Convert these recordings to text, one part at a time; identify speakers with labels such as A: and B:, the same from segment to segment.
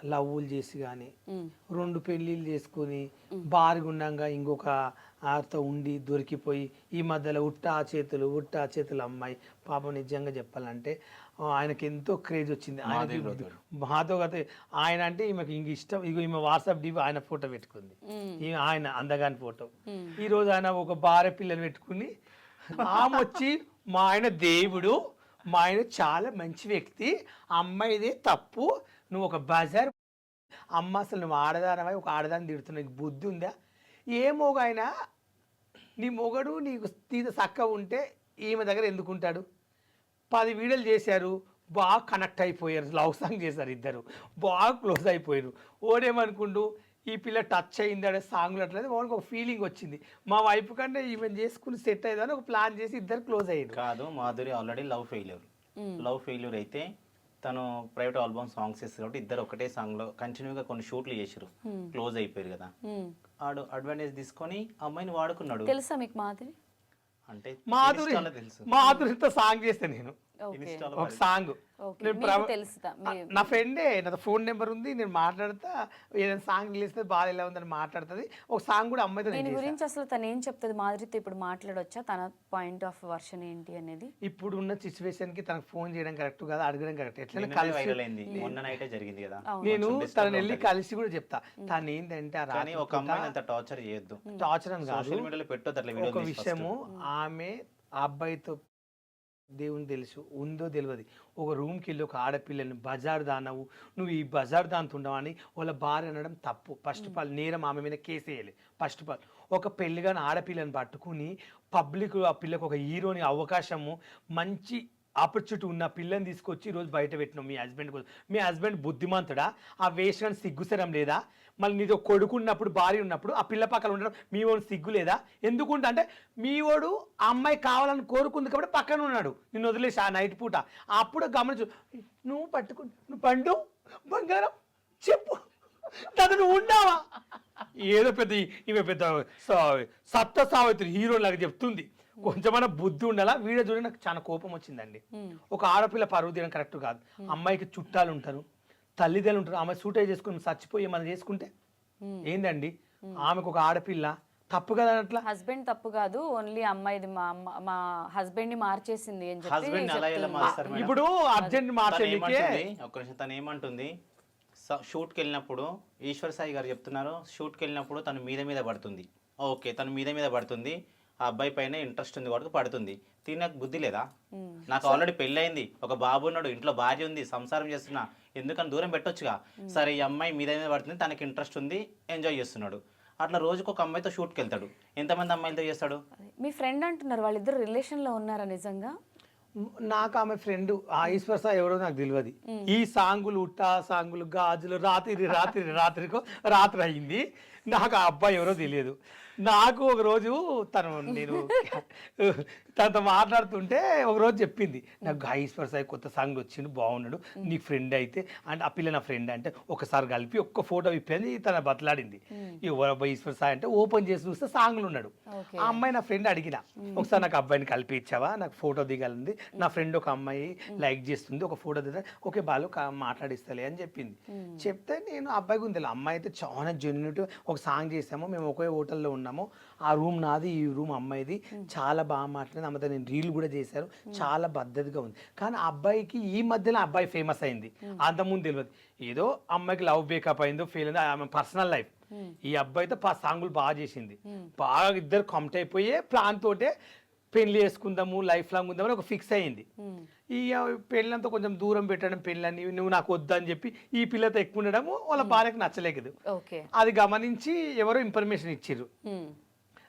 A: లవ్వులు చేసి కానీ 2 పెళ్ళిళ్ళు చేసుకొని బారుగుండంగా ఇంకొక ఆతో ఉండి దొరికిపోయి ఈ మధ్యలో ఉట్టా చేతులు అమ్మాయి పాపం నిజంగా చెప్పాలంటే ఆయనకి ఎంతో క్రేజ్ వచ్చింది ఆయనకి మాతో గత ఆయన అంటే ఈమెకి ఇంక ఇష్టం ఇక ఈమె వాట్సాప్ డిపి ఆయన ఫోటో పెట్టుకుంది ఆయన అందగాని ఫోటో ఈరోజు ఆయన ఒక భార్య పిల్లలు పెట్టుకుని ఆమె వచ్చి మా ఆయన దేవుడు మా ఆయన చాలా మంచి వ్యక్తి అమ్మాయిదే తప్పు నువ్వు ఒక బజార్ అమ్మ అసలు నువ్వు ఆడదానవై ఒక ఆడదాన్ని తిడుతున్నావు నీకు బుద్ధి ఉందా ఏ మొగైనా నీ మొగడు నీకు తీత చక్క ఉంటే ఈమె దగ్గర ఎందుకుంటాడు 10 వీడియోలు చేశారు బాగా కనెక్ట్ అయిపోయారు లవ్ సాంగ్ చేశారు ఇద్దరు బాగా క్లోజ్ అయిపోయారు ఓడేమనుకుంటూ ఈ పిల్ల టచ్ అయింది అనే సాంగ్లు అట్లేదు వాళ్ళకి ఒక ఫీలింగ్ వచ్చింది మా వైపు కంటే ఈవెన్ చేసుకుని సెట్ అయ్యేదని ఒక ప్లాన్ చేసి ఇద్దరు క్లోజ్ అయ్యారు
B: కాదు మాధురి ఆల్రెడీ లవ్ ఫెయిల్యూర్ అయితే తను ప్రైవేట్ ఆల్బమ్ సాంగ్స్ చేస్తారు కాబట్టి ఇద్దరు ఒకటే సాంగ్ లో కంటిన్యూగా కొన్ని షూట్లు చేసారు క్లోజ్ అయిపోయారు కదా ఆడు అడ్వాంటేజ్ తీసుకొని అమ్మాయిని వాడుకున్నాడు
C: తెలుసా మీకు మాధురి
B: అంటే
A: మాధురితో సాంగ్ చేస్తే నేను ఒక సాంగ్ నా ఫ్రెండే నా ఫోన్ నెంబర్ ఉంది నేను మాట్లాడతా ఏదైనా సాంగ్ రిలీజ్ బాగా ఎలా ఉందని మాట్లాడుతుంది ఒక సాంగ్ కూడా అమ్మాయితో
C: దీని గురించి అసలు తను ఏం చెప్తుంది మాధురితో ఇప్పుడు మాట్లాడొచ్చా తన పాయింట్ ఆఫ్ వర్షన్ ఏంటి అనేది
A: ఇప్పుడు ఉన్న సిచ్యువేషన్ కి తనకు ఫోన్ చేయడం కరెక్ట్ కాదు అడగడం కరెక్ట్ ఎట్లా
B: జరిగింది కదా
A: నేను తనని వెళ్ళి కలిసి కూడా చెప్తా తను ఏంటంటే
B: ఒక అమ్మాయిని అంత టార్చర్ చేయొద్దు
A: టార్చర్ అని కాదు
B: సోషల్ మీడియాలో పెట్టొద్దు అట్లా
A: ఒక విషయము ఆమె ఆ అబ్బాయితో దేవుని తెలుసు ఉందో తెలియదు ఒక రూమ్కి వెళ్ళి ఒక ఆడపిల్లని బజార్ దానవు నువ్వు ఈ బజార్ దాంతో ఉండవని వాళ్ళ భార్య అనడం తప్పు ఫస్ట్ ఆఫ్ ఆల్ నేరం ఆమె మీద కేసు వేయాలి ఫస్ట్ ఆఫ్ ఆల్ ఒక పెళ్లిగాని ఆడపిల్లని పట్టుకుని పబ్లిక్ ఆ పిల్లకు ఒక హీరోని అవకాశము మంచి ఆపర్చునిటీ ఉన్న పిల్లని తీసుకొచ్చి ఈరోజు బయట పెట్టినావు మీ హస్బెండ్ కోసం మీ హస్బెండ్ బుద్ధిమంతుడా ఆ వేషాన్ని సిగ్గుసరం లేదా మళ్ళీ నీతో కొడుకున్నప్పుడు భార్య ఉన్నప్పుడు ఆ పిల్ల పక్కన ఉండడం మీ వాడు సిగ్గు లేదా ఎందుకుంటా అంటే మీ వాడు ఆ అమ్మాయి కావాలని కోరుకుంది కాబట్టి పక్కన ఉన్నాడు నిన్ను వదిలేసి ఆ నైట్ పూట అప్పుడు గమనించు నువ్వు నువ్వు పండు బంగారం చెప్పు తను నువ్వు ఉన్నావా ఏదో పెద్ద ఈమె పెద్ద సత్త సావిత్రి హీరో లాగా చెప్తుంది కొంచెమైనా బుద్ధి ఉండాలా వీడియో చూడండి నాకు చాలా కోపం వచ్చిందండి ఒక ఆడపిల్ల పరువు తీయడం కరెక్ట్ కాదు అమ్మాయికి చుట్టాలు ఉంటారు తల్లిదండ్రులు ఉంటారు ఆమె సూట్ చేసుకుని చచ్చిపోయి మనం చేసుకుంటే ఏందండి ఆమెకు ఒక ఆడపిల్ల తప్పు కదా అట్లా
C: హస్బెండ్ తప్పు కాదు ఓన్లీ అమ్మాయిది మా హస్బెండ్ ని మార్చేసింది అని చెప్పి
A: ఇప్పుడు అర్జెంట్ మార్చేందుకే
B: తను ఏమంటుంది షూట్కి వెళ్ళినప్పుడు ఈశ్వర్ సాయి గారు చెప్తున్నారు షూట్కి వెళ్ళినప్పుడు తను మీద పడుతుంది ఓకే తను మీద పడుతుంది ఆ అబ్బాయి పైన ఇంట్రెస్ట్ ఉంది వాడికి పడుతుంది నాకు బుద్ధి లేదా నాకు ఆల్రెడీ పెళ్ళయింది ఒక బాబు ఉన్నాడు ఇంట్లో భార్య ఉంది సంసారం చేస్తున్నా ఎందుకని దూరం పెట్టొచ్చుగా సరే ఈ అమ్మాయి మీద పడుతుంది తనకి ఇంట్రెస్ట్ ఉంది ఎంజాయ్ చేస్తున్నాడు అట్లా రోజుకు ఒక అమ్మాయితో షూట్కి వెళ్తాడు ఎంతమంది అమ్మాయిలతో చేస్తాడు
C: మీ ఫ్రెండ్ అంటున్నారు వాళ్ళిద్దరు రిలేషన్ లో ఉన్నారా నిజంగా
A: నాకు ఆమె ఫ్రెండ్ ఆ ఈశ్వర్ సాయి ఎవరో నాకు తెలియదు ఈ సాంగులు ఉట్టా సాంగులు గాజులు రాత్రి అయింది నాకు ఆ అబ్బాయి ఎవరో తెలియదు నాకు ఒక రోజు నేను తనతో మాట్లాడుతుంటే ఒకరోజు చెప్పింది నాకు ఈశ్వర్ సాయి కొత్త సాంగ్ వచ్చిండు బాగున్నాడు నీకు ఫ్రెండ్ అయితే అంటే ఆ పిల్ల నా ఫ్రెండ్ అంటే ఒకసారి కలిపి ఒక్క ఫోటో ఇప్పింది తన బతలాడింది ఎవరబ్బా ఈశ్వర్ సాయి అంటే ఓపెన్ చేసి చూస్తే సాంగ్లు ఉన్నాడు ఆ అమ్మాయి నా ఫ్రెండ్ అడిగిన ఒకసారి నాకు అబ్బాయిని కలిపి ఇచ్చావా నాకు ఫోటో దిగాలంది నా ఫ్రెండ్ ఒక అమ్మాయి లైక్ చేస్తుంది ఒక ఫోటో దిగా ఓకే బాలు మాట్లాడిస్తలే అని చెప్పింది చెప్తే నేను అబ్బాయి గురించి అమ్మాయి అయితే చాలా జెన్యున్ ఒక సాంగ్ చేసాము మేము ఒకే హోటల్లో ఉన్నాము ఆ రూమ్ నాది ఈ రూమ్ అమ్మాయిది చాలా బాగా మాట్లాడింది అమ్మతో నేను రీల్ కూడా చేశాను చాలా పద్ధతిగా ఉంది కానీ ఆ అబ్బాయికి ఈ మధ్యలో అబ్బాయి ఫేమస్ అయింది అంతకుముందు తెలియదు ఏదో అమ్మాయికి లవ్ బ్రేకప్ అయిందో ఫెయిల్ అయిందో ఆమె పర్సనల్ లైఫ్ ఈ అబ్బాయితో సాంగులు బాగా చేసింది బాగా ఇద్దరు కమిట్ అయిపోయే ప్లాన్ తోటే పెళ్లి చేసుకుందాము లైఫ్ లాంగ్ ఉందామని ఒక ఫిక్స్ అయ్యింది ఈ పెళ్ళంతా కొంచెం దూరం పెట్టడం పెళ్ళని నువ్వు నాకు వద్దని చెప్పి ఈ పిల్లతో ఎక్కువ ఉండడము వాళ్ళ భార్యకు నచ్చలేదు అది గమనించి ఎవరో ఇన్ఫర్మేషన్ ఇచ్చిర్రు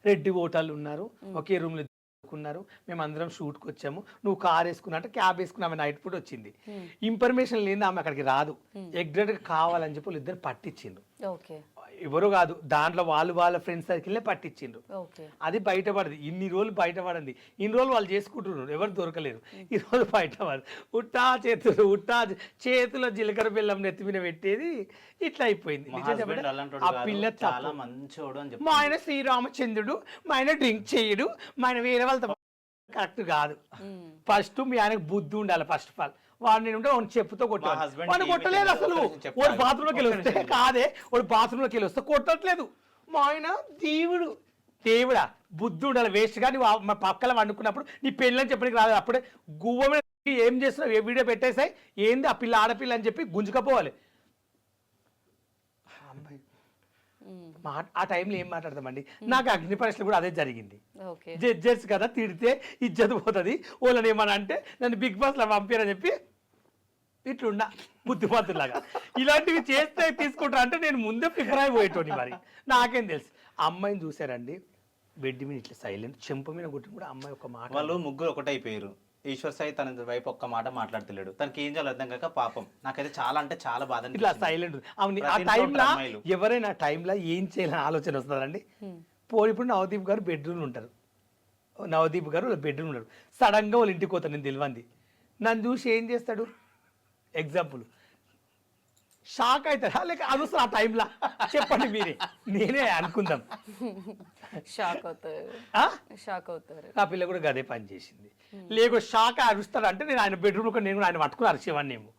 A: రెడ్డి ఓటర్లు ఉన్నారు ఒకే రూమ్ లో ఉన్నారు మేము అందరం షూట్కి వచ్చాము నువ్వు కార్ వేసుకున్నా అంటే క్యాబ్ వేసుకుని ఆమె నైట్ పూట వచ్చింది ఇన్ఫర్మేషన్ లేని ఆమె అక్కడికి రాదు ఎగ్జాక్ట్గా కావాలని చెప్పి వాళ్ళు ఇద్దరు పట్టించిండ్రు ఎవరు కాదు దాంట్లో వాళ్ళ ఫ్రెండ్స్ సర్కిల్నే పట్టించిండ్రు అది బయటపడదు ఇన్ని రోజులు బయటపడింది ఇన్ని రోజులు వాళ్ళు చేసుకుంటున్నారు ఎవరు దొరకలేరు ఈ రోజు బయటపడదు చేతుల జీలకర్ర బెల్లం నెత్తి మీద పెట్టేది ఇట్లా అయిపోయింది ఆ పిల్ల
B: చాలా మంచోడు అని
A: మా ఆయన శ్రీరామచంద్రుడు మా ఆయన డ్రింక్ చేయడు మా ఆయన వేరే వాళ్ళతో కరెక్ట్ కాదు ఫస్ట్ మీ ఆయనకు బుద్ధి ఉండాలి ఫస్ట్ ఆఫ్ ఆల్ వాడు నేను ఉంటే వాడిని చెప్పుతో
B: మా
A: కొట్టాను
B: husband
A: వాడిని
B: కి
A: కొట్టలేదు
B: ఏమీ
A: అసలు
B: తెలియదు. చెప్తాను.
A: వాడు బాత్రూంలోకి వెళ్ళి
B: ఒక్క
A: వస్తే
B: నిమిషం.
A: కాదే వాడు బాత్రూంలోకి వెళ్ళి వస్తే కొట్టట్లేదు మా ఆయన దేవుడా బుద్ధి ఉండాలి వేస్ట్ గా నువ్వు మా పక్కల వండుకున్నప్పుడు నీ పెళ్ళని చెప్పడానికి రాదు అప్పుడే గువ్వ మీద ఏం చేస్తున్నావు ఏ వీడియో పెట్టేసాయి ఏంది ఆ పిల్ల ఆడపిల్ల అని చెప్పి గుంజుకపోవాలి అమ్మాయి ఆ టైంలో ఏం మాట్లాడతామండి నాకు అగ్ని పరీక్షలు కూడా అదే జరిగింది
C: ఓకే
A: జడ్జెస్ కదా తిడితే ఇజ్జత్ పోతుంది వాళ్ళని ఏమన్నా అంటే నన్ను బిగ్ బాస్లో పంపారని చెప్పి ఇట్లున్నా బుద్ధిమంతులాగా ఇలాంటివి చేస్తే తీసుకుంటారు అంటే నేను ముందే ప్రిపేర్ అయిపోయేటోని మరి నాకేం తెలుసు అమ్మాయిని చూసారండి బెడ్ మీద ఇట్లా సైలెంట్ చెంప మీద కొట్టి కూడా అమ్మాయి ఒక మాట
B: వాళ్ళు ముగ్గురు ఒకటైపోయారు. ఈశ్వర్ సాయి తన వైపు ఒక్క మాట మాట్లాడతలేడు. తనకి ఏం చేయాలో అర్థం కాక పాపం నాకైతే చాలా అంటే చాలా బాధ
A: ఇట్లా
B: అనిపించింది.
A: సైలెంట్ అవును ఆ
B: ప్రతి ఇంట్లో
A: టైంలో
B: ఉంటారు అమ్మాయిలు.
A: ఎవరైనా టైంలో ఏం చేయాలని ఆలోచన వస్తుందండి పోయి ఇప్పుడు నవదీప్ గారు బెడ్రూమ్ ఉంటారు నవదీప్ గారు బెడ్రూమ్ ఉంటారు సడన్గా వాళ్ళ ఇంటికి పోతాను నేను తెలియంది నన్ను చూసి ఏం చేస్తాడు ఎగ్జాంపుల్ షాక్ అవుతాడా లేక అది ఆ టైంలో చెప్పండి మీరే నేనే అనుకుందాం
C: షాక్ అవుతారు
A: ఆ?
C: షాక్ అవుతారు
A: ఆ పిల్ల కూడా గదే పని చేసింది లేక షాక్ అరుస్తాడు అంటే నేను ఆయన బెడ్రూమ్లో నేను కూడా ఆయన పట్టుకుని అరిచేవాడిని ఏమో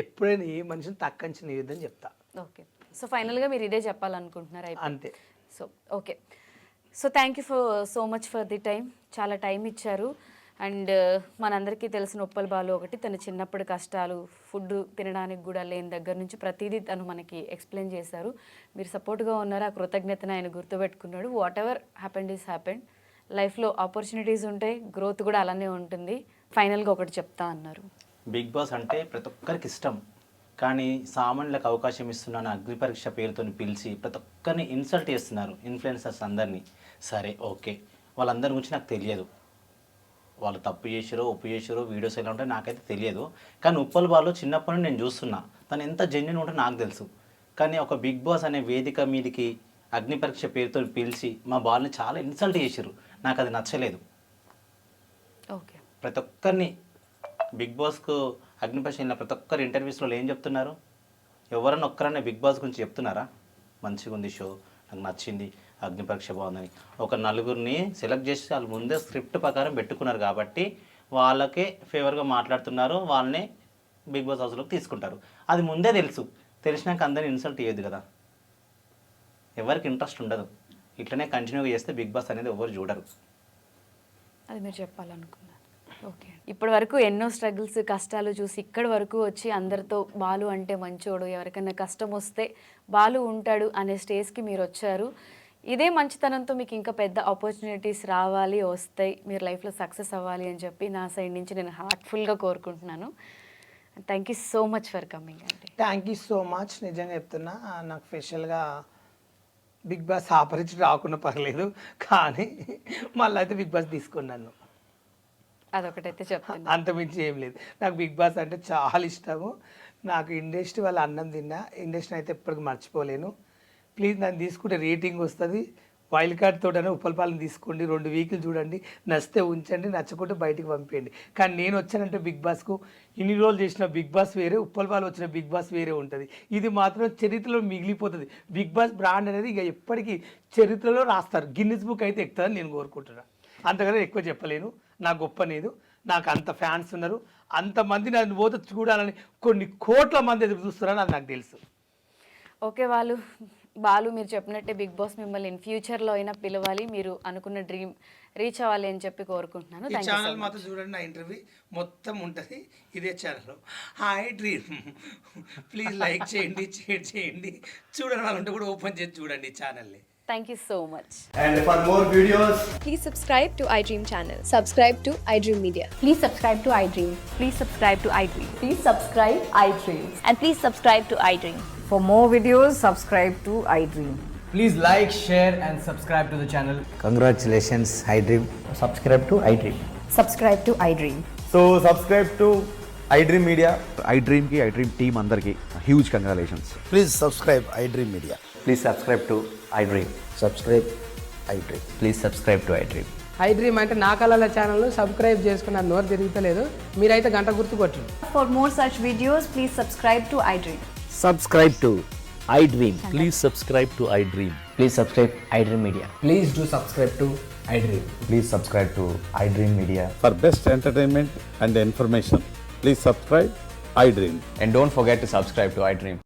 A: ఎప్పుడైనా ఏ మనిషిని తక్కంచిన వేయొద్దని చెప్తా
C: ఓకే సో ఫైనల్గా మీరు ఇదే చెప్పాలనుకుంటున్నారు అయితే
A: అంతే
C: so okay so thank you so much for the time చాలా టైం ఇచ్చారు అండ్ మనందరికీ తెలిసిన ఉప్పల్ బాలు ఒకటి తన చిన్నప్పటి కష్టాలు ఫుడ్ తినడానికి కూడా లేని దగ్గర నుంచి ప్రతిదీ తను మనకి ఎక్స్ప్లెయిన్ చేశారు మీరు సపోర్ట్గా ఉన్నారు ఆ కృతజ్ఞతను ఆయన గుర్తుపెట్టుకున్నాడు whatever happened is happened లైఫ్లో ఆపర్చునిటీస్ ఉంటాయి గ్రోత్ కూడా అలానే ఉంటుంది ఫైనల్గా ఒకటి చెప్తా అన్నారు
B: బిగ్ బాస్ అంటే ప్రతి ఒక్కరికి ఇష్టం, కానీ సామాన్యులకు అవకాశం ఇస్తున్నాను అగ్ని పరీక్ష పేరుతో పిలిచి ప్రతి ఒక్కరిని ఇన్సల్ట్ చేస్తున్నారు ఇన్ఫ్లుయెన్సర్స్ అందరినీ. సరే ఓకే, వాళ్ళందరి గురించి నాకు తెలియదు, వాళ్ళు తప్పు చేసారో ఒప్పు చేసారో వీడియోస్ ఎలా ఉంటాయో నాకైతే తెలియదు. కానీ ఉప్పల్ బాలు చిన్నప్పటి నుండి నేను చూస్తున్నా, తను ఎంత జెన్యున్ ఉంటుందో నాకు తెలుసు. కానీ ఒక బిగ్ బాస్ అనే వేదిక మీదకి అగ్ని పరీక్ష పేరుతో పిలిచి మా బాల్ని చాలా ఇన్సల్ట్ చేశారు, నాకు అది నచ్చలేదు.
C: ఓకే
B: ప్రతి ఒక్కరిని బిగ్ బాస్కు అగ్ని పరీక్ష వెళ్ళిన ప్రతి ఒక్కరు ఇంటర్వ్యూస్లో ఏం చెప్తున్నారు? ఎవరన్నా ఒక్కరన్నా బిగ్ బాస్ గురించి చెప్తున్నారా? మంచిగా ఉంది షో, నాకు నచ్చింది, అగ్ని పరీక్ష బాగుందని. ఒక నలుగురిని సెలెక్ట్ చేసి వాళ్ళు ముందే స్క్రిప్ట్ ప్రకారం పెట్టుకున్నారు కాబట్టి వాళ్ళకే ఫేవర్గా మాట్లాడుతున్నారు, వాళ్ళనే బిగ్ బాస్ హౌస్లోకి తీసుకుంటారు. అది ముందే తెలుసు, తెలిసినాక అందరినీ ఇన్సల్ట్ చేయొద్దు కదా. ఎవరికి ఇంట్రెస్ట్ ఉండదు, ఇట్లనే కంటిన్యూగా చేస్తే బిగ్ బాస్ అనేది ఎవరు చూడరు.
C: అది మీరు చెప్పాలనుకున్నారు. ఓకే ఇప్పటి వరకు ఎన్నో స్ట్రగుల్స్ కష్టాలు చూసి ఇక్కడి వరకు వచ్చి అందరితో బాలు అంటే మంచోడు, ఎవరికైనా కష్టం వస్తే బాలు ఉంటాడు అనే స్టేజ్కి మీరు వచ్చారు. ఇదే మంచితనంతో మీకు ఇంకా పెద్ద ఆపర్చునిటీస్ రావాలి, వస్తాయి, మీరు లైఫ్లో సక్సెస్ అవ్వాలి అని చెప్పి నా సైడ్ నుంచి నేను హార్ట్ఫుల్గా కోరుకుంటున్నాను. Thank you so much for coming అండి.
A: Thank you so much. నిజంగా చెప్తున్నా, నాకు స్పెషల్గా బిగ్ బాస్ ఆపరిచి రాకుండా పర్లేదు, కానీ మళ్ళీ అయితే బిగ్ బాస్ తీసుకున్నాను,
C: అదొకటైతే చెప్తాను,
A: అంతమించి ఏం లేదు. నాకు బిగ్ బాస్ అంటే చాలా ఇష్టము. నాకు ఇండస్ట్రీ వాళ్ళ అన్నం తిన్నా, ఇండస్ట్రీ అయితే ఎప్పటికీ మర్చిపోలేను. ప్లీజ్ నన్ను తీసుకుంటే రేటింగ్ వస్తుంది. వైల్డ్ కార్డ్ తోటనే ఉప్పలపాలను తీసుకోండి, 2 వీక్లు చూడండి, నచ్చితే ఉంచండి, నచ్చకుంటే బయటికి పంపేయండి. కానీ నేను వచ్చానంటే బిగ్ బాస్కు ఇన్ని రోజులు చేసిన బిగ్ బాస్ వేరే, ఉప్పలపాలు వచ్చిన బిగ్ బాస్ వేరే ఉంటుంది. ఇది మాత్రం చరిత్రలో మిగిలిపోతుంది. బిగ్ బాస్ బ్రాండ్ అనేది ఇక ఎప్పటికీ చరిత్రలో రాస్తారు, గిన్నిస్ బుక్ అయితే ఎక్కుతుందని నేను కోరుకుంటున్నాను. అంతకన్నా ఎక్కువ చెప్పలేను, నా గొప్ప లేదు. నాకు అంత ఫ్యాన్స్ ఉన్నారు, అంతమంది నన్ను పోతే చూడాలని కొన్ని కోట్ల మంది ఎదురు చూస్తున్నారని అది నాకు తెలుసు.
C: ఓకే బాలు మీరు చెప్పినట్టే బిగ్ బాస్ మిమ్మల్ని ఇన్ ఫ్యూచర్లో అయినా పిలవాలి, మీరు అనుకున్న డ్రీమ్ రీచ్ అవ్వాలి అని చెప్పి కోరుకుంటున్నాను.
A: ఈ ఛానల్ మాత్రం చూడండి, నా ఇంటర్వ్యూ మొత్తం ఉంటుంది ఇదే ఛానల్లో. హాయ్ డ్రీమ్, ప్లీజ్ లైక్ చేయండి, షేర్ చేయండి, చూడని వాళ్ళంటే కూడా ఓపెన్ చేసి చూడండి ఈ ఛానల్ని.
C: Thank you so much.
D: And for more videos,
E: Please subscribe to iDream channel. Subscribe to iDream Media.
F: Please subscribe to iDream.
C: Please subscribe to iDream.
F: Please subscribe iDream.
C: And please subscribe to iDream.
F: For more videos, subscribe to iDream.
D: please like, share, and subscribe to the channel.
G: Congratulations, iDream.
D: Subscribe to iDream.
F: Subscribe to iDream.
H: So subscribe to iDream Media. iDream ki iDream team andarki huge congratulations.
G: Please subscribe iDream Media.
D: Please subscribe to iDream.
G: Subscribe iDream.
D: Please subscribe to iDream.
I: iDream అంటే నా కళల channel subscribe చేసుకున్న నోరు తిరుగుతలేదు, మీరైతే గంట గుర్తు కొట్టండి.
F: For more such videos, please subscribe to iDream.
G: Subscribe to iDream.
J: Please subscribe to iDream.
D: Please subscribe iDream Media.
I: Please do subscribe to iDream.
H: Please subscribe to iDream Media.
J: For best entertainment and information, Please subscribe iDream.
D: And don't forget to subscribe to iDream.